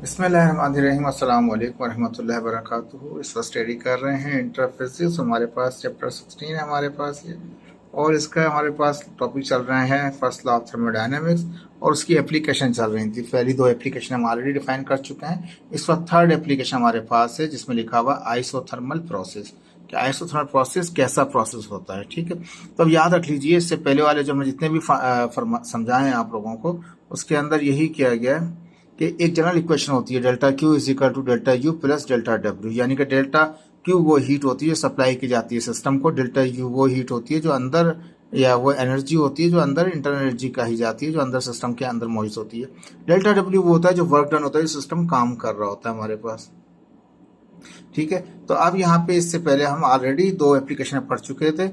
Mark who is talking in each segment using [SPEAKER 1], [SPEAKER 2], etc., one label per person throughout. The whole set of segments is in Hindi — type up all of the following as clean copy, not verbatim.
[SPEAKER 1] बिस्मिल्लाहिर्रहमानिर्रहीम अस्सलाम वालेकुम वरहमतुल्लाहि वबरकातुहू। इस वक्त स्टडी कर रहे हैं इंटर फिजिक्स। हमारे पास चैप्टर 16 है हमारे पास ये, और इसका हमारे पास टॉपिक चल रहे हैं फर्स्ट लॉ ऑफ थर्मोडायनेमिक्स, और उसकी एप्लीकेशन चल रही थी। पहली दो एप्लीकेशन हम ऑलरेडी डिफाइन कर चुके हैं। इस वक्त थर्ड एप्लीकेशन हमारे पास है जिसमें लिखा हुआ आइसोथर्मल प्रोसेस। कि आइसोथर्मल प्रोसेस कैसा प्रोसेस होता है, ठीक है। तो अब याद रख लीजिए, इससे पहले वाले जो मैं जितने भी समझाए हैं आप लोगों को, उसके अंदर यही किया गया है कि एक जनरल इक्वेशन होती है delta Q is equal to delta U plus delta W. यानी कि डेल्टा क्यू वो हीट होती है सप्लाई की जाती है सिस्टम को, डेल्टा यू वो हीट होती है जो अंदर, या वो एनर्जी होती है जो अंदर इंटरनल एनर्जी कही जाती है जो अंदर सिस्टम के अंदर मौजूद होती है। डेल्टा डब्ल्यू वो होता है जो वर्क डन होता है, सिस्टम काम कर रहा होता है हमारे पास, ठीक है। तो अब यहाँ पे इससे पहले हम ऑलरेडी दो एप्लीकेशन पढ़ चुके थे,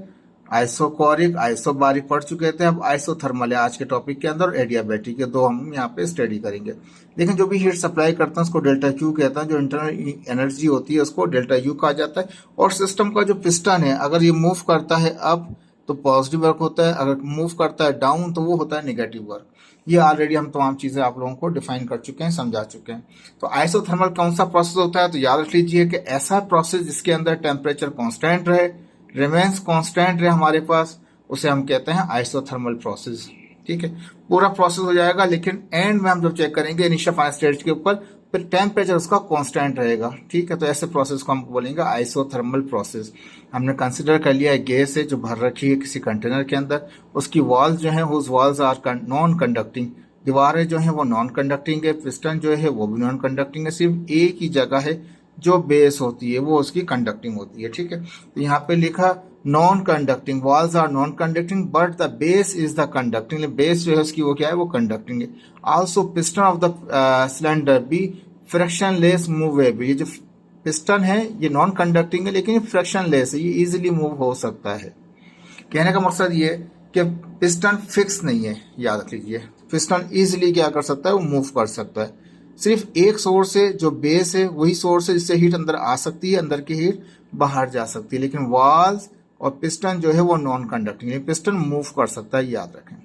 [SPEAKER 1] आइसोकोरिक आइसोबारिक पढ़ चुके थे। अब आइसोथर्मल है आज के टॉपिक के अंदर, एडियाबैटिक के दो हम यहाँ पे स्टडी करेंगे। लेकिन जो भी हीट सप्लाई करते हैं उसको डेल्टा क्यू कहते हैं, जो इंटरनल एनर्जी होती है उसको डेल्टा यू कहा जाता है। और सिस्टम का जो पिस्टन है अगर ये मूव करता है अप तो पॉजिटिव वर्क होता है, अगर मूव करता है डाउन तो वो होता है नेगेटिव वर्क। ये ऑलरेडी हम तमाम चीजें आप लोगों को डिफाइन कर चुके हैं, समझा चुके हैं। तो आइसोथर्मल कौन सा प्रोसेस होता है, तो याद रख लीजिए कि ऐसा प्रोसेस जिसके अंदर टेम्परेचर कांस्टेंट रहे, रिमेन्स कांस्टेंट रहे हमारे पास, उसे हम कहते हैं आइसोथर्मल प्रोसेस, ठीक है। पूरा प्रोसेस हो जाएगा लेकिन एंड में हम जब चेक करेंगे इनिशियल फाइनल स्टेज के ऊपर, फिर टेम्परेचर उसका कांस्टेंट रहेगा, ठीक है। तो ऐसे प्रोसेस को हम बोलेंगे आइसोथर्मल प्रोसेस। हमने कंसिडर कर लिया है गैस है जो भर रखी है किसी कंटेनर के अंदर, उसकी वॉल्स जो है whose walls are non conducting, दीवारें जो है वो नॉन कंडक्टिंग है, पिस्टन जो है वो भी नॉन कंडक्टिंग है, सिर्फ एक ही जगह है जो बेस होती है वो उसकी कंडक्टिंग होती है, ठीक है। तो यहाँ पे लिखा non conducting, walls are non conducting but the base is the conducting, base जो है उसकी वो क्या है, वो कंडक्टिंग है। Also piston of the cylinder be frictionless movable, ये जो पिस्टन है ये नॉन कंडक्टिंग है लेकिन फ्रिक्शन लेस है, ये इजिली मूव हो सकता है। कहने का मकसद ये कि पिस्टन फिक्स नहीं है, याद रख लीजिए। पिस्टन इजिली क्या कर सकता है, वो मूव कर सकता है। सिर्फ एक सोर्स है जो बेस है, वही सोर्स है जिससे हीट अंदर आ सकती है, अंदर की हीट बाहर जा सकती है। लेकिन वॉल्स और पिस्टन जो है वो नॉन कंडक्टिंग है, पिस्टन मूव कर सकता है, याद रखें।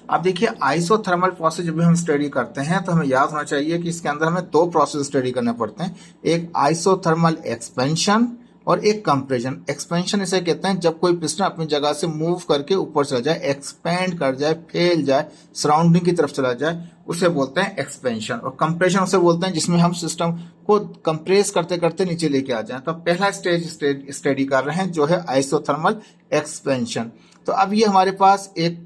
[SPEAKER 1] अब देखिए आइसोथर्मल प्रोसेस जब भी हम स्टडी करते हैं तो हमें याद होना चाहिए कि इसके अंदर हमें दो प्रोसेस स्टडी करने पड़ते हैं, एक आइसोथर्मल एक्सपेंशन और एक कंप्रेशन। एक्सपेंशन इसे कहते हैं जब कोई पिस्टन अपनी जगह से मूव करके ऊपर चला जाए, एक्सपेंड कर जाए, फैल जाए, सराउंडिंग की तरफ चला जाए, उसे बोलते हैं एक्सपेंशन। और कंप्रेशन उसे बोलते हैं जिसमें हम सिस्टम को कंप्रेस करते करते नीचे लेके आ जाए। तो पहला स्टेज स्टडी कर रहे हैं जो है आइसोथर्मल एक्सपेंशन। तो अब ये हमारे पास एक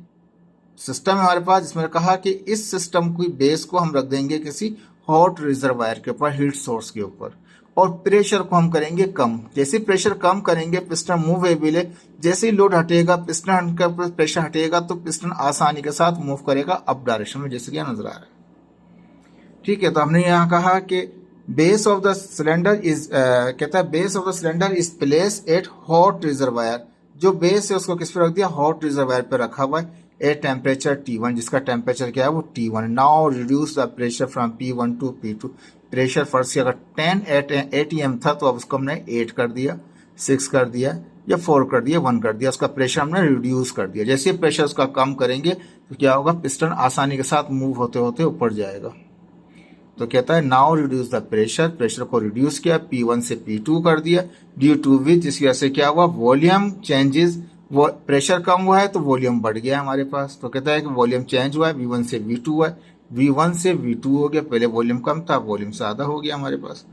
[SPEAKER 1] सिस्टम है हमारे पास जिसमें कहा कि इस सिस्टम की बेस को हम रख देंगे किसी हॉट रिजर्वायर के ऊपर, हीट सोर्स के ऊपर, और प्रेशर को हम करेंगे कम। जैसे प्रेशर कम करेंगे पिस्टन मूवेबल है, जैसे ही लोड हटेगा पिस्टन का प्रेशर हटेगा तो पिस्टन आसानी के साथ मूव करेगा अप डायरेक्शन में, जैसे कि नजर आ रहा है, ठीक है। तो हमने यहाँ कहा कि base of the cylinder is कहता है base of the cylinder is place at hot reservoir. जो बेस है उसको किस पे रख दिया, हॉट रिजर्वायर पे रखा हुआ है एट टेम्परेचर T1, जिसका टेम्परेचर क्या है वो T1। Now reduce the pressure from P1 to P2। Pressure first से अगर 10 atm था तो अब उसको हमने 8 कर दिया, 6 कर दिया, या 4 कर दिया, 1 कर दिया, उसका प्रेशर हमने रिड्यूस कर दिया। जैसे प्रेशर उसका कम करेंगे तो क्या होगा, पिस्टन आसानी के साथ मूव होते होते ऊपर जाएगा। तो कहता है now reduce the pressure, pressure को रिड्यूस किया, P1 से P2 कर दिया, ड्यू टू विच जिसकी वजह से क्या हुआ, वॉल्यूम चेंजेस। वो प्रेशर कम हुआ है तो वॉल्यूम बढ़ गया हमारे पास। तो कहता है कि वॉल्यूम चेंज हुआ है, V1 से V2 हुआ है, V1 से V2 हो गया। पहले वॉल्यूम कम था, वॉल्यूम ज्यादा हो गया हमारे पास।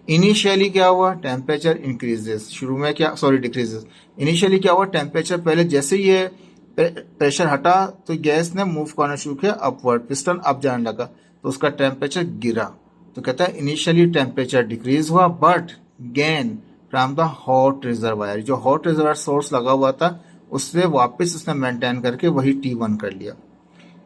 [SPEAKER 1] इनिशियली क्या हुआ, टेम्परेचर इंक्रीजेस, शुरू में क्या, सॉरी डिक्रीजेस। इनिशियली क्या हुआ, टेम्परेचर पहले जैसे ही ये प्रेशर हटा तो गैस ने मूव करना शुरू किया अपवर्ड, पिस्टन अप जाने लगा तो उसका टेम्परेचर गिरा। तो कहता है इनिशियली टेम्परेचर डिक्रीज हुआ but gain from the hot reservoir, जो हॉट रिजर्वायर सोर्स लगा हुआ था उससे वापस उसने मेंटेन करके वही T1 कर लिया।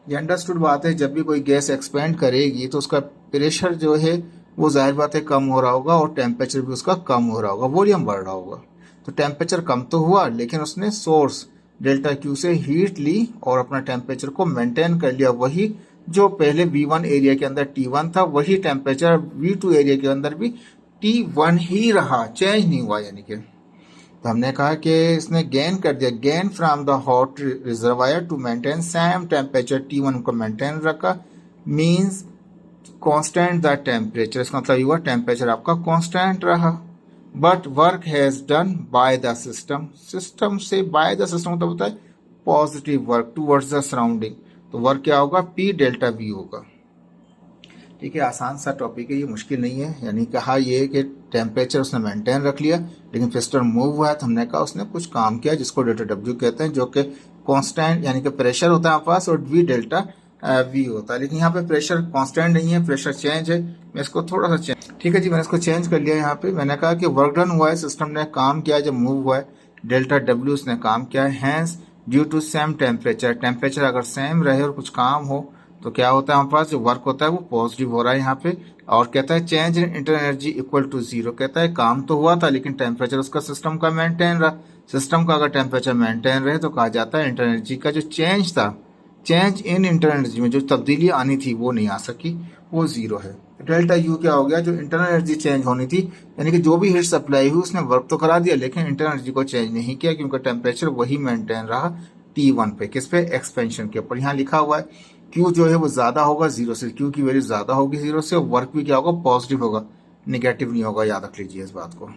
[SPEAKER 1] ये अंडरस्टूड बात है, जब भी कोई गैस एक्सपेंड करेगी तो उसका प्रेशर जो है वो जाहिर बात है कम हो रहा होगा और टेम्परेचर भी उसका कम हो रहा होगा, वॉल्यूम बढ़ रहा होगा। तो टेम्परेचर कम तो हुआ लेकिन उसने सोर्स डेल्टा क्यू से हीट ली और अपना टेम्परेचर को मेंटेन कर लिया। वही जो पहले V1 एरिया के अंदर T1 था वही टेम्परेचर V2 एरिया के अंदर भी T1 ही रहा, चेंज नहीं हुआ। यानी कि तो हमने कहा कि इसने गेन कर दिया, gain from the hot reservoir to maintain same temperature T1 को मेंटेन रखा, मींस कांस्टेंट द टेम्परेचर, इसका मतलब ये हुआ टेम्परेचर आपका कांस्टेंट रहा, but work has done by the system, system से बाय द सिस्टम मतलब होता है positive work towards the surrounding, तो वर्क क्या होगा पी डेल्टा वी होगा। ठीक है, आसान सा टॉपिक है ये, मुश्किल नहीं है। यानी कहा ये कि टेम्परेचर उसने मेंटेन रख लिया लेकिन पिस्टन मूव हुआ है, तो हमने कहा उसने कुछ काम किया जिसको डेल्टा डब्ल्यू कहते हैं, जो कि कांस्टेंट यानी कि प्रेशर होता है आपके पास और वी डेल्टा वी होता है। लेकिन यहाँ पे प्रेशर कांस्टेंट नहीं है, प्रेशर चेंज है। मैं इसको थोड़ा सा चेंज, ठीक है जी, मैंने इसको चेंज कर लिया। यहाँ पे मैंने कहा कि वर्क डन हुआ है, सिस्टम ने काम किया जब मूव हुआ है, डेल्टा डब्ल्यू उसने काम किया है। Hence due to same temperature, temperature अगर सेम रहे और कुछ काम हो तो क्या होता है हमारे पास जो वर्क होता है वो पॉजिटिव हो रहा है यहाँ पे। और कहता है change in inter energy equal to zero, कहता है काम तो हुआ था लेकिन टेम्परेचर उसका सिस्टम का मेंटेन रहा। सिस्टम का अगर टेम्परेचर मेंटेन रहे तो कहा जाता है इंटर एनर्जी का जो चेंज था, चेंज इन इंटर एनर्जी में जो तब्दीली आनी थी वो नहीं आ सकी, वो जीरो है। डेल्टा यू क्या हो गया, जो इंटरनल एनर्जी चेंज होनी थी, यानी कि जो भी हीट सप्लाई हुई उसने वर्क तो करा दिया लेकिन इंटरनल एनर्जी को चेंज नहीं किया क्योंकि टेम्परेचर वही मेंटेन रहा T1 पे। किस पे, एक्सपेंशन के ऊपर। यहाँ लिखा हुआ है Q जो है वो ज्यादा होगा जीरो से, Q की वैल्यू ज्यादा होगी जीरो से, और वर्क भी क्या होगा पॉजिटिव होगा, निगेटिव नहीं होगा, याद रख लीजिए इस बात को।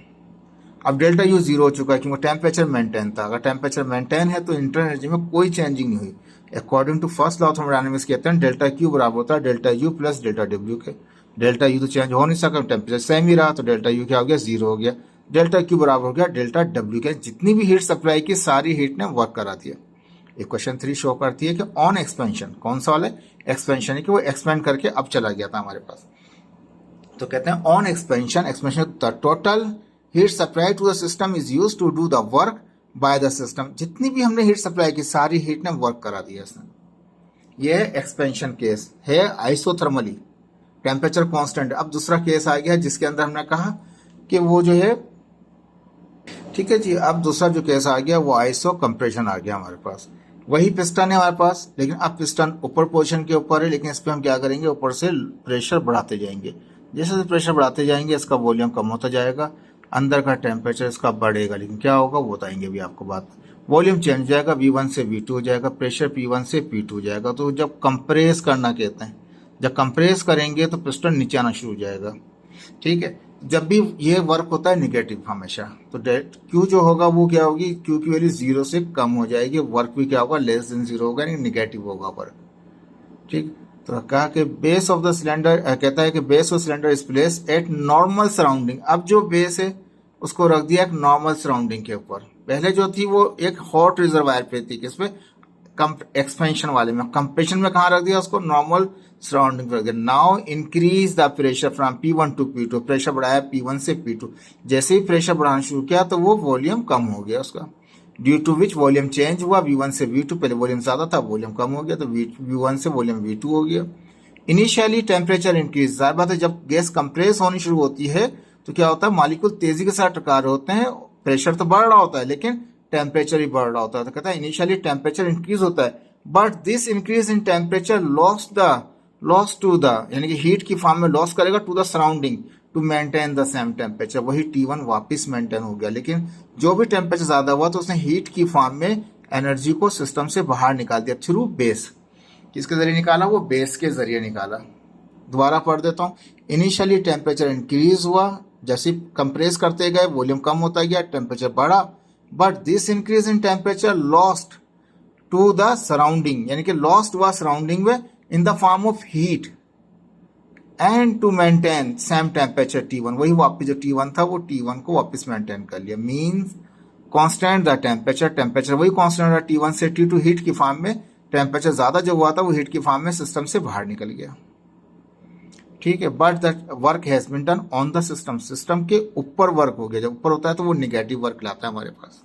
[SPEAKER 1] अब डेल्टा यू जीरो हो चुका है क्योंकि टेम्परेचर मेंटेन था। अगर टेम्परेचर मेंटेन है तो इंटरनल एनर्जी में कोई चेंजिंग नहीं हुई। According to first law of thermodynamics कहते हैं डेल्टा क्यू बराबर होता है delta U plus delta W के। डेल्टा यू तो चेंज हो नहीं सका, टेम्परेचर सेम ही रहा, तो डेल्टा यू क्या हो गया जीरो हो गया। डेल्टा क्यू बराबर हो गया डेल्टा डब्ल्यू के, जितनी भी हीट सप्लाई की सारी हीट ने वर्क करा दिया। एक क्वेश्चन 3 शो करती है कि ऑन एक्सपेंशन, कौन सा वाला एक्सपेंशन है कि वो एक्सपेंड करके अब चला गया था हमारे पास। तो कहते हैं on expansion, expansion the total heat supply to the system is used to do the work by the system, जितनी भी हमने हीट सप्लाई की सारी हीट ने वर्क करा दिया इसने। ये एक्सपेंशन केस है आइसोथर्मली, टेम्परेचर कांस्टेंट। अब दूसरा केस आ गया जिसके अंदर हमने कहा कि वो जो है, ठीक है जी, अब दूसरा जो केस आ गया वो आइसो कंप्रेशन आ गया हमारे पास। वही पिस्टन है हमारे पास लेकिन अब पिस्टन ऊपर पोजीशन के ऊपर है, लेकिन इस पर हम क्या करेंगे, ऊपर से प्रेशर बढ़ाते जाएंगे। जैसे जैसे प्रेशर बढ़ाते जाएंगे इसका वॉल्यूम कम होता जाएगा, अंदर का टेम्परेचर इसका बढ़ेगा, लेकिन क्या होगा वो बताएंगे भी आपको बात। वॉल्यूम चेंज हो जाएगा, V1 से V2 हो जाएगा, प्रेशर P1 से P2 हो जाएगा। तो जब कंप्रेस करना कहते हैं, जब कंप्रेस करेंगे तो पिस्टन नीचे आना शुरू हो जाएगा। ठीक है, जब भी ये वर्क होता है निगेटिव हमेशा, तो क्यू जो होगा वो क्या होगी, क्यू की वैल्यू जीरो से कम हो जाएगी, वर्क भी क्या होगा लेस देन जीरो होगा, यानी निगेटिव होगा वर्क। ठीक, तो कहा कि बेस ऑफ द सिलेंडर, कहता है कि base of cylinder is place at normal surrounding. अब जो बेस है उसको रख दिया एक नॉर्मल सराउंडिंग के ऊपर। पहले जो थी वो एक हॉट रिजर्वायर पे थी, किसपे, एक्सपेंशन वाले में। कंप्रेशन में कहाँ रख दिया उसको, नॉर्मल सराउंडिंग रख दिया। Now increase the pressure from P1 to P2, pressure बढ़ाया P1 से P2। जैसे ही प्रेशर बढ़ाना शुरू किया तो वो वॉल्यूम कम हो गया उसका, due to which volume change हुआ V1 से V2। पहले वॉल्यूम ज्यादा था, वॉल्यूम कम हो गया, तो V1 से वॉल्यूम V2 हो गया। इनिशियली टेम्परेचर इंक्रीज, जाहिर बात है जब गैस कंप्रेस होनी शुरू होती है तो क्या होता है, मॉलिक्यूल तेजी के साथ टकरा रहे होते हैं, प्रेशर तो बढ़ रहा होता है लेकिन टेम्परेचर ही बढ़ रहा होता है। तो कहता है इनिशियली टेम्परेचर इंक्रीज होता है, but this increase in temperature loss to the, यानी कि हीट की फॉर्म में लॉस करेगा to the surrounding to maintain the same temperature. वही T1 वापस मेंटेन हो गया, लेकिन जो भी टेम्परेचर ज्यादा हुआ तो उसने हीट की फॉर्म में एनर्जी को सिस्टम से बाहर निकाल दिया थ्रू बेस। किसके जरिए निकाला, वो बेस के जरिए निकाला। दोबारा पढ़ देता हूँ, इनिशियली टेम्परेचर इंक्रीज हुआ, जैसे कंप्रेस करते गए वॉल्यूम कम होता गया, टेम्परेचर बढ़ा, but this increase in temperature lost to the surrounding, यानी कि लॉस्ट हुआ सराउंडिंग में in the form of heat and to maintain same temperature T1। वही वापस जो T1 था वो T1 को वापस मेंटेन कर लिया। Means constant the temperature, temperature वही कांस्टेंट रहा T1 से T2, हीट की फॉर्म में। टेम्परेचर ज्यादा जो हुआ था वो हीट की फॉर्म में सिस्टम से बाहर निकल गया। ठीक है, but that work has been done on the system, system के ऊपर वर्क हो गया। जब ऊपर होता है तो वो निगेटिव वर्क लाता है हमारे पास।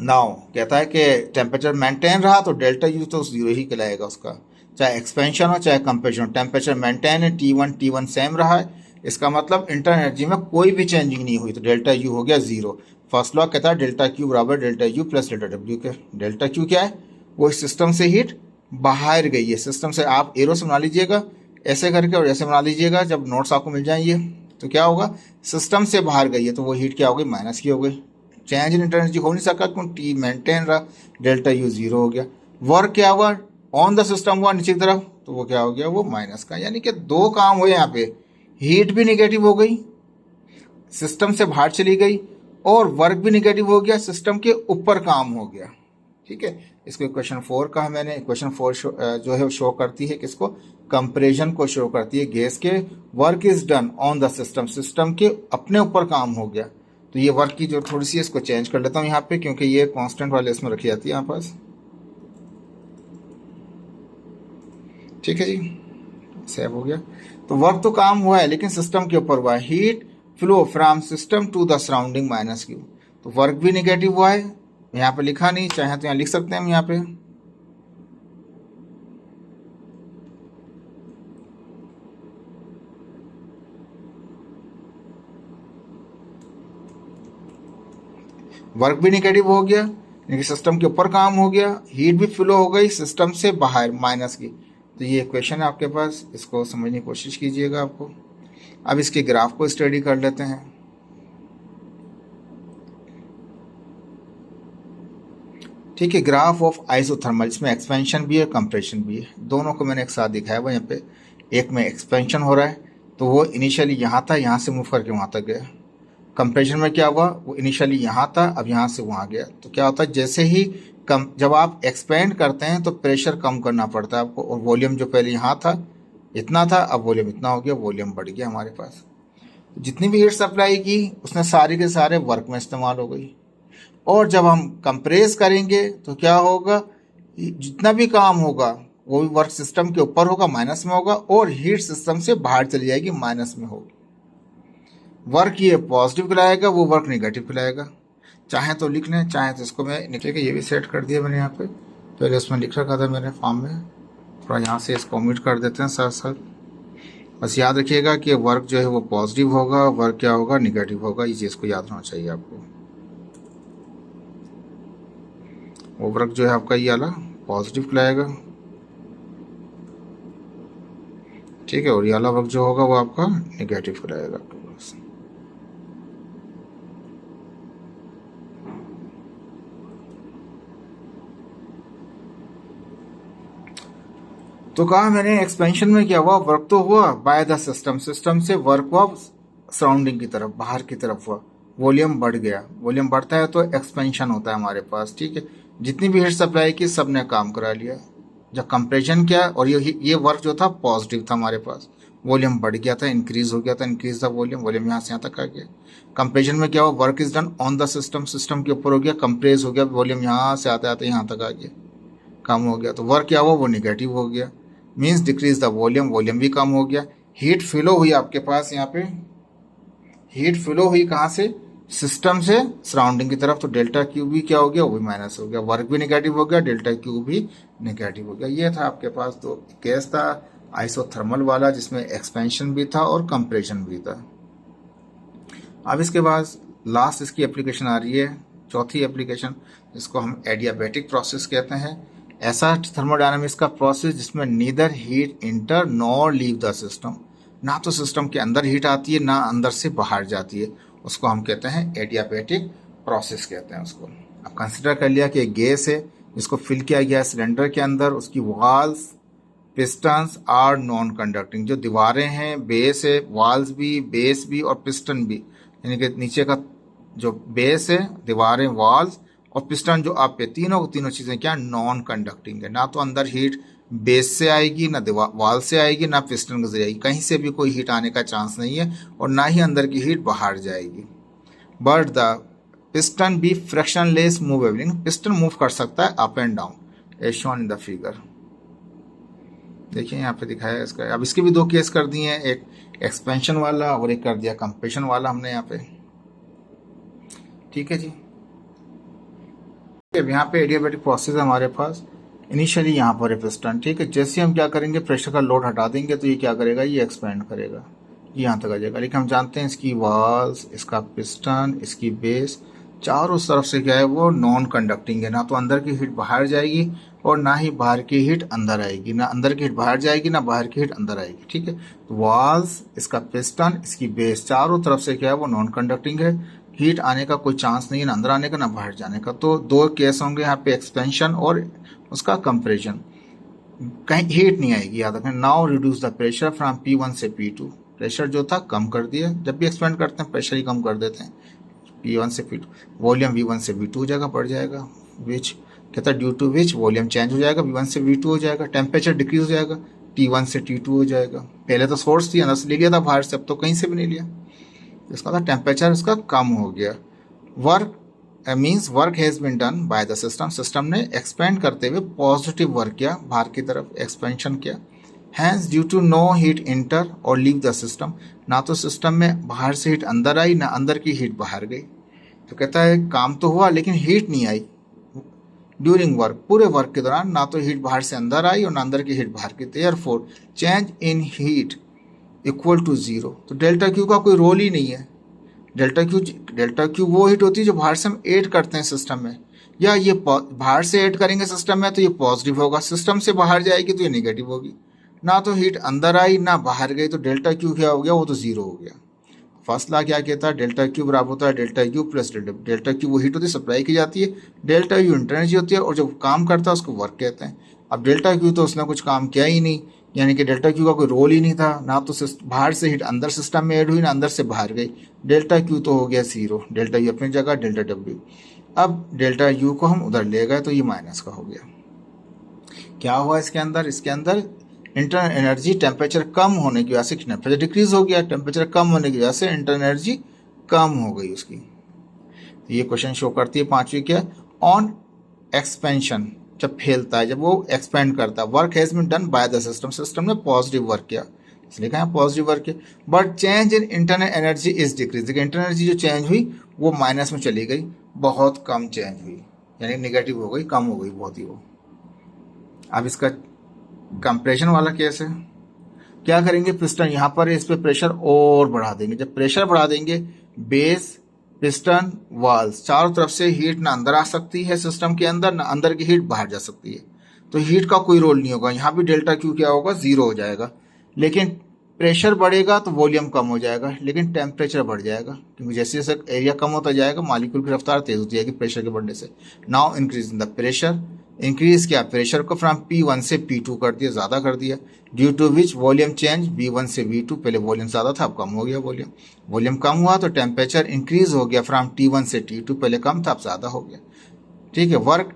[SPEAKER 1] नाउ कहता है कि टेम्परेचर मेंटेन रहा तो डेल्टा यू तो जीरो ही कहलाएगा उसका, चाहे एक्सपेंशन हो चाहे कंप्रेशन हो। टेम्परेचर मेंटेन है, T1 सेम रहा है, इसका मतलब इंटर एनर्जी में कोई भी चेंजिंग नहीं हुई, तो डेल्टा यू हो गया जीरो। फर्स्ट लॉ कहता है डेल्टा क्यू बराबर delta U plus delta W के। डेल्टा क्यू क्या है, वो सिस्टम से हीट बाहर गई है, सिस्टम से। आप एरो से बना लीजिएगा ऐसे करके और ऐसे बना लीजिएगा, जब नोट्स आपको मिल जाएंगे तो क्या होगा, सिस्टम से बाहर गई है तो वो हीट क्या हो गई, माइनस की हो गई। चेंज इन एनर्जी हो नहीं सका क्योंकि T मेंटेन रहा, डेल्टा यू जीरो हो गया। वर्क क्या हुआ, ऑन द सिस्टम हुआ नीचे की तरफ, तो वो क्या हो गया, वो माइनस का। यानी कि दो काम हुए यहाँ पे, हीट भी निगेटिव हो गई, सिस्टम से बाहर चली गई, और वर्क भी निगेटिव हो गया, सिस्टम के ऊपर काम हो गया। ठीक है, इसको इक्वेशन 4 कहा मैंने। इक्वेशन 4 जो है शो करती है किसको, कंप्रेशन को शो करती है। गैस के work is done on the system, system के अपने ऊपर काम हो गया। तो ये वर्क की जो थोड़ी सी है इसको चेंज कर लेता हूँ यहाँ पे, क्योंकि ये कांस्टेंट वाले इसमें रखी जाती है यहाँ पास। ठीक है जी, सेव हो गया। तो वर्क तो काम हुआ है लेकिन सिस्टम के ऊपर हुआ है। Heat flow from system to the surrounding minus Q, तो वर्क भी निगेटिव हुआ है। यहाँ पे लिखा नहीं, चाहे तो यहाँ लिख सकते हैं हम यहाँ पे, वर्क भी निगेटिव हो गया यानी सिस्टम के ऊपर काम हो गया, हीट भी फ्लो हो गई सिस्टम से बाहर माइनस की। तो ये इक्वेशन है आपके पास, इसको समझने की कोशिश कीजिएगा आपको। अब इसके ग्राफ को स्टडी कर लेते हैं। ठीक है, ग्राफ ऑफ आइसोथर्मल, इसमें एक्सपेंशन भी है कंप्रेशन भी है, दोनों को मैंने एक साथ दिखाया हुआ यहाँ पे। एक में एक्सपेंशन हो रहा है तो वो इनिशियली यहाँ था, यहाँ से मूव करके वहाँ तक गया। कंप्रेशन में क्या हुआ, वो इनिशियली यहाँ था, अब यहाँ से वहाँ गया। तो क्या होता है, जैसे ही जब आप एक्सपेंड करते हैं तो प्रेशर कम करना पड़ता है आपको, और वॉल्यूम जो पहले यहाँ था इतना था, अब वॉल्यूम इतना हो गया, वॉल्यूम बढ़ गया हमारे पास। जितनी भी हीट सप्लाई की उसने सारे के सारे वर्क में इस्तेमाल हो गई। और जब हम कंप्रेस करेंगे तो क्या होगा, जितना भी काम होगा वो भी वर्क सिस्टम के ऊपर होगा, माइनस में होगा, और हीट सिस्टम से बाहर चली जाएगी, माइनस में होगी। वर्क ये पॉजिटिव खिलाएगा, वो वर्क नेगेटिव खिलाएगा। चाहे तो लिख लें, चाहे तो इसको मैं निकल के ये भी सेट कर दिया मैंने यहाँ पे, पहले उसमें लिख रखा था मेरे फॉर्म में, थोड़ा यहाँ से इसको ओमिट कर देते हैं साथ साथ। बस याद रखिएगा कि वर्क जो है वो पॉजिटिव होगा, वर्क क्या होगा, निगेटिव होगा। इस चीज़ को याद रखना चाहिए आपको। वो वर्क जो है आपका ये वाला पॉजिटिव खिलाएगा, ठीक है, और ये वाला वर्क जो होगा वो आपका निगेटिव खिलाएगा। तो कहा मैंने एक्सपेंशन में क्या हुआ, वर्क तो हुआ बाय द सिस्टम, सिस्टम से वर्क हुआ सराउंडिंग की तरफ, बाहर की तरफ हुआ, वॉल्यूम बढ़ गया। वॉल्यूम बढ़ता है तो एक्सपेंशन होता है हमारे पास। ठीक है, जितनी भी हीट सप्लाई की सब ने काम करा लिया। जब कंप्रेशन किया और ये वर्क जो था पॉजिटिव था हमारे पास, वॉल्यूम बढ़ गया था, इंक्रीज हो गया था, इंक्रीज था वॉल्यूम, वॉल्यूम यहाँ से यहाँ तक आ गया। कंप्रेशन में क्या हुआ, work is done on the system, system के ऊपर हो गया, कंप्रेस हो गया, वॉल्यूम यहाँ से आते आते यहाँ तक आ गया, कम हो गया। तो वर्क क्या हुआ, वो निगेटिव हो गया, means decrease the volume, volume भी कम हो गया। हीट फ्लो हुई आपके पास यहाँ पे, हीट फ्लो हुई कहाँ से, सिस्टम से सराउंडिंग की तरफ, तो डेल्टा क्यू भी क्या हो गया, वो भी माइनस हो गया, वर्क भी निगेटिव हो गया, डेल्टा क्यू भी निगेटिव हो गया। ये था आपके पास दो केस था, आइसोथर्मल वाला जिसमें एक्सपेंशन भी था और कंप्रेशन भी था। अब इसके बाद लास्ट इसकी एप्लीकेशन आ रही है, चौथी एप्लीकेशन, जिसको हम एडियाबैटिक प्रोसेस कहते हैं। ऐसा थर्मोडायनामिक्स का प्रोसेस जिसमें neither heat inter nor leave the system, ना तो सिस्टम के अंदर हीट आती है ना अंदर से बाहर जाती है, उसको हम कहते हैं एडियाबैटिक प्रोसेस कहते हैं उसको। अब कंसिडर कर लिया कि एक गैस है जिसको फिल किया गया सिलेंडर के अंदर, उसकी walls pistons are non conducting, जो दीवारें हैं, बेस है, वॉल्स भी, बेस भी और पिस्टन भी, यानी कि नीचे का जो बेस है, दीवारें, वॉल्स और पिस्टन जो आप पे, तीनों चीज़ें क्या नॉन कंडक्टिंग है। ना तो अंदर हीट बेस से आएगी, ना वॉल से आएगी, ना पिस्टन के जरिए आएगी, कहीं से भी कोई हीट आने का चांस नहीं है, और ना ही अंदर की हीट बाहर जाएगी। But the piston be frictionless movable, piston move कर सकता है up and down as shown in the figure. देखिए यहाँ पे दिखाया है इसका। अब इसके भी दो केस कर दिए हैं, एक एक्सपेंशन वाला और एक कर दिया कंप्रेशन वाला हमने यहाँ पे। ठीक है जी, अब यहाँ पे एडियाबैटिक प्रोसेस है हमारे पास। इनिशियली यहाँ पर है पिस्टन, ठीक है, जैसे हम क्या करेंगे, प्रेशर का लोड हटा देंगे तो ये क्या करेगा, ये एक्सपेंड करेगा, ये यहाँ तक आ जाएगा। लेकिन हम जानते हैं इसकी वॉल्स, इसका पिस्टन, इसकी बेस, चारों तरफ से क्या है, वो नॉन कंडक्टिंग है। ना तो अंदर की हीट बाहर जाएगी और ना ही बाहर की हीट अंदर आएगी, ना अंदर की हीट बाहर जाएगी ना बाहर की हीट अंदर आएगी। ठीक है, वॉल्स, इसका पिस्टन, इसकी बेस, चारों तरफ से क्या है, वो नॉन कंडक्टिंग है, हीट आने का कोई चांस नहीं है, ना अंदर आने का ना बाहर जाने का। तो दो केस होंगे यहाँ पे, एक्सपेंशन और उसका कंप्रेशन। कहीं हीट नहीं आएगी, याद रखें। Now reduce the pressure from P1 से P2, प्रेशर जो था कम कर दिया, जब भी एक्सपेंड करते हैं प्रेशर ही कम कर देते हैं। P1 से P2, वॉल्यूम V1 से V2 हो जाएगा, बढ़ जाएगा, विच कहता है due to which volume change हो जाएगा, V1 से V2 हो जाएगा, टेम्परेचर डिक्रीज हो जाएगा, T1 से T2 हो जाएगा। पहले तो सोर्स थी, अंदर से ले लिया था बाहर से, अब तो कहीं से भी नहीं लिया, इसका था टेम्परेचर इसका कम हो गया। Work means work has been done by the system, system ने एक्सपेंड करते हुए पॉजिटिव वर्क किया, बाहर की तरफ एक्सपेंशन किया। Hence due to no heat enter or leave the system, ना तो सिस्टम में बाहर से हीट अंदर आई, ना अंदर की हीट बाहर गई। तो कहता है काम तो हुआ लेकिन हीट नहीं आई ड्यूरिंग वर्क, पूरे वर्क के दौरान ना तो हीट बाहर से अंदर आई और ना अंदर की हीट बाहर की। Therefore change in heat equal to zero, तो डेल्टा क्यू का कोई रोल ही नहीं है। डेल्टा क्यू वो हीट होती है जो बाहर से हम ऐड करते हैं सिस्टम में, या ये बाहर से ऐड करेंगे सिस्टम में तो ये पॉजिटिव होगा, सिस्टम से बाहर जाएगी तो ये नेगेटिव होगी। ना तो हीट अंदर आई ना बाहर गई, तो डेल्टा क्यू क्या हो गया, वो तो जीरो हो गया। फर्स्ट लॉ क्या कहता है, डेल्टा क्यू बराबर होता है delta U plus delta. Delta Q वो हीट होती है सप्लाई की जाती है, डेल्टा यू इंटर एनर्जी होती है, और जो काम करता है उसको वर्क कहते हैं। अब डेल्टा क्यू तो उसने कुछ काम किया ही नहीं, यानी कि डेल्टा क्यू का कोई रोल ही नहीं था, ना तो बाहर से हीट अंदर सिस्टम में ऐड हुई ना अंदर से बाहर गई। डेल्टा क्यू तो हो गया जीरो, डेल्टा यू अपनी जगह, डेल्टा डब्ल्यू। अब डेल्टा यू को हम उधर ले गए तो ये माइनस का हो गया। क्या हुआ इसके अंदर इंटरनल एनर्जी टेम्परेचर कम होने की वजह से टेम्परेचर डिक्रीज हो गया, टेम्परेचर कम होने की वजह से इंटरनल एनर्जी कम हो गई उसकी। तो ये क्वेश्चन शो करती है पांचवी क्या, ऑन एक्सपेंशन, जब फैलता है, जब वो एक्सपेंड करता है, work has been done by the system, system ने पॉजिटिव वर्क किया, इसलिए कहा पॉजिटिव वर्क किया। But change in internal energy is decrease, internal energy जो चेंज हुई वो माइनस में चली गई, बहुत कम चेंज हुई, यानी नेगेटिव हो गई, कम हो गई बहुत ही वो। अब इसका कंप्रेशन वाला केस है, क्या करेंगे, पिस्टन यहाँ पर इस पे प्रेशर और बढ़ा देंगे। जब प्रेशर बढ़ा देंगे, बेस, पिस्टन, वाल्स, चारों तरफ से हीट ना अंदर आ सकती है सिस्टम के अंदर, ना अंदर की हीट बाहर जा सकती है, तो हीट का कोई रोल नहीं होगा। यहाँ भी डेल्टा क्यू क्या होगा, जीरो हो जाएगा। लेकिन प्रेशर बढ़ेगा तो वॉल्यूम कम हो जाएगा, लेकिन टेम्परेचर बढ़ जाएगा, क्योंकि जैसे जैसे एरिया कम होता जाएगा मॉलिक्यूल की रफ्तार तेज होती जाएगी प्रेशर के बढ़ने से। Now increase in the pressure, increase किया प्रेशर को फ्रॉम P1 से P2 कर दिया, ज़्यादा कर दिया। Due to which volume change V1 से V2, पहले वॉल्यूम ज़्यादा था अब कम हो गया वॉल्यूम कम हुआ तो टेम्परेचर इंक्रीज हो गया फ्रॉम T1 से T2, पहले कम था अब ज़्यादा हो गया। ठीक है, work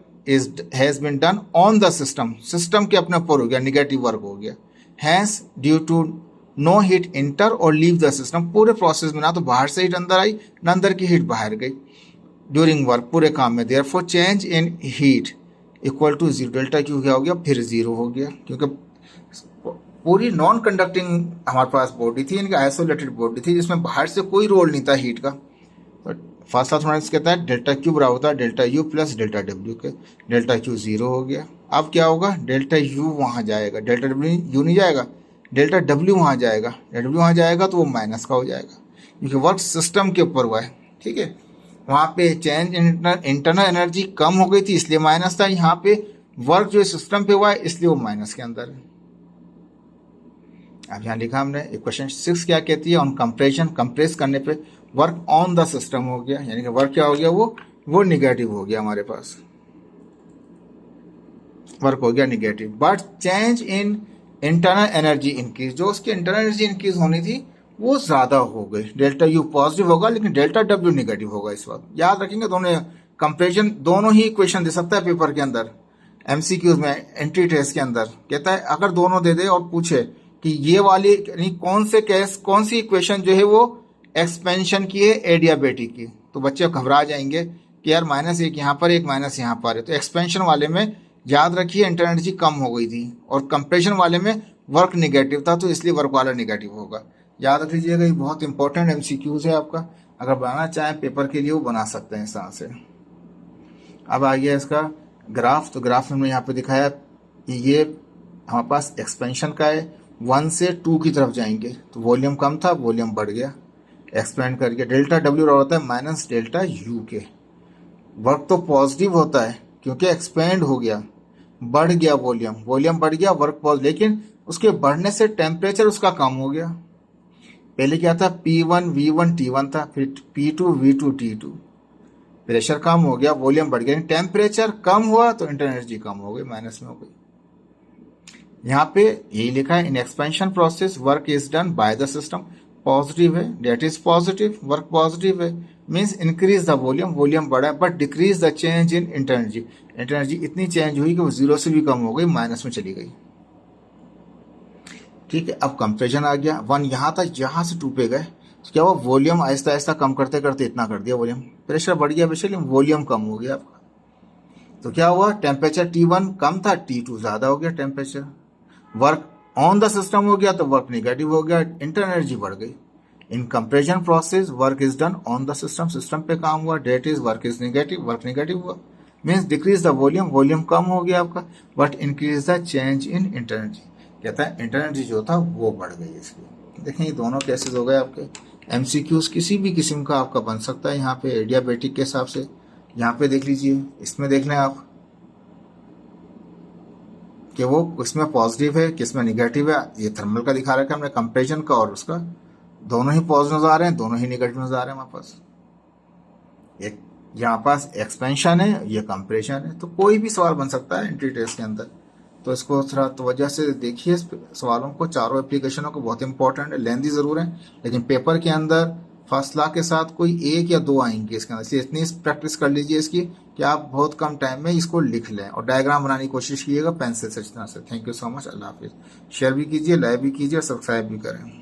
[SPEAKER 1] has been done on the system, system के अपने ऊपर हो गया, निगेटिव वर्क हो गया। Hence due to no heat enter or leave the system, पूरे प्रोसेस में ना तो बाहर से हीट अंदर आई ना अंदर की हीट बाहर गई ड्यूरिंग वर्क, पूरे काम में। Therefore change in heat equal to zero, delta Q क्या हो गया, फिर जीरो हो गया, क्योंकि पूरी नॉन कंडक्टिंग हमारे पास बॉडी थी, यानी कि आइसोलेटेड बॉडी थी जिसमें बाहर से कोई रोल नहीं था हीट का। तो फर्स्ट मैथमेटिक्स कहता है डेल्टा क्यू बराबर होता है delta U plus delta W के। डेल्टा क्यू जीरो हो गया, अब क्या होगा, डेल्टा यू वहाँ जाएगा, डेल्टा डब्ल्यू यू नहीं जाएगा, डेल्टा डब्ल्यू वहाँ जाएगा, डब्ल्यू वहाँ जाएगा तो वो माइनस का हो जाएगा, क्योंकि वर्क सिस्टम के ऊपर हुआ है। ठीक है, वहाँ पे चेंज इंटरनल एनर्जी कम हो गई थी इसलिए माइनस था, यहाँ पे वर्क जो सिस्टम पे हुआ है इसलिए वो माइनस के अंदर है। अब यहाँ लिखा हमने क्वेश्चन 6 क्या कहती है, ऑन कंप्रेशन, कंप्रेस करने पे वर्क ऑन द सिस्टम हो गया, यानी कि वर्क क्या हो गया, वो निगेटिव हो गया, हमारे पास वर्क हो गया negative. But change in internal energy increase, जो उसकी इंटरनल एनर्जी इंक्रीज होनी थी वो ज्यादा हो गई, डेल्टा यू पॉजिटिव होगा लेकिन डेल्टा डब्ल्यू निगेटिव होगा। इस वक्त याद रखेंगे, दोनों कंपेरिजन, दोनों ही क्वेश्चन दे सकता है पेपर के अंदर, एमसीक्यूज में, एंट्री टेस्ट के अंदर। कहता है अगर दोनों दे दे और पूछे कि ये वाली यानी कौन सी इक्वेशन जो है वो एक्सपेंशन की है एडियाबेटिक की, तो बच्चे घबरा जाएंगे कि यार -1 यहाँ पर, एक माइनस यहाँ पर है। तो एक्सपेंशन वाले में याद रखिए इंटरनल एनर्जी कम हो गई थी, और कंप्रेशन वाले में वर्क निगेटिव था तो इसलिए वर्क वाला निगेटिव होगा। याद रख लीजिएगा, ये बहुत इंपॉर्टेंट एमसीक्यूज है आपका, अगर बनाना चाहें पेपर के लिए वो बना सकते हैं इस तरह से। अब आ गया इसका ग्राफ, तो ग्राफ हमने यहाँ पे दिखाया कि ये हमारे पास एक्सपेंशन का है, 1 से 2 की तरफ जाएंगे तो वॉल्यूम कम था, वॉल्यूम बढ़ गया, एक्सपेंड करके। डेल्टा डब्ल्यू होता है माइनस डेल्टा यू के, वर्क तो पॉजिटिव होता है क्योंकि एक्सपेंड हो गया, बढ़ गया वॉल्यूम बढ़ गया, वर्क पॉजिटिव, लेकिन उसके बढ़ने से टेम्परेचर उसका कम हो गया। पहले क्या था, P1 V1 T1 था, फिर P2 V2 T2, प्रेशर कम हो गया, वॉल्यूम बढ़ गया, टेम्परेचर कम हुआ तो इंटरनल एनर्जी कम हो गई, माइनस में हो गई। यहाँ पे यही लिखा है, in expansion process work is done by the system, positive है, that is positive, work positive है, means increase the volume, volume बढ़ा है, but decrease the change in inter energy, inter energy इतनी चेंज हुई कि वो जीरो से भी कम हो गई, माइनस में चली गई। ठीक है, अब कंपेरिजन आ गया, वन यहाँ था, यहाँ से टू पे गए, तो क्या हुआ, वॉल्यूम आहिस्ता आहिस्ता कम करते करते इतना कर दिया वॉल्यूम, प्रेशर बढ़ गया बेशक, लेकिन वॉल्यूम कम हो गया आपका। तो क्या हुआ, टेम्परेचर T1 कम था, T2 ज्यादा हो गया temperature, work on the system हो गया तो वर्क नेगेटिव हो गया, इंटर एनर्जी बढ़ गई। In compression process work is done on the system, system पे काम हुआ, that is work is negative, work negative हुआ, means decrease the volume, volume कम हो गया आपका, but increase the change in inter energy, कहता है इंटर एनर्जी जो था वो बढ़ गई इसकी। देखें ये दोनों केसेस हो गए आपके। एमसीक्यूज किसी भी किस्म का आपका बन सकता है यहाँ पे एडियाबेटिक के हिसाब से। यहाँ पे देख लीजिए, इसमें देख लें आप कि वो किसमें पॉजिटिव है किसमें निगेटिव है। ये थर्मल का दिखा रखा है हमने, कंपेरिजन का और उसका, दोनों ही पॉजिटिव नजर आ रहे हैं, दोनों ही निगेटिव नजर आ रहे हैं हमारे पास। एक यहाँ पास एक्सपेंशन है, ये कंप्रेशन है, तो कोई भी सवाल बन सकता है एंट्री टेस्ट के अंदर। तो इसको थोड़ा तवज्जो से देखिए, इस सवालों को, चारों एप्लीकेशनों को, बहुत इंपॉर्टेंट है, लेंथी जरूर है, लेकिन पेपर के अंदर फर्स्ट लॉ के साथ कोई एक या दो आएंगे इसके अंदर, इसलिए इतनी प्रैक्टिस कर लीजिए इसकी कि आप बहुत कम टाइम में इसको लिख लें, और डायग्राम बनाने की कोशिश कीजिएगा पेंसिल से इस तरह से। Thank you so much, Allah Hafiz. Share भी कीजिए, लाइक भी कीजिए और सब्सक्राइब भी करें।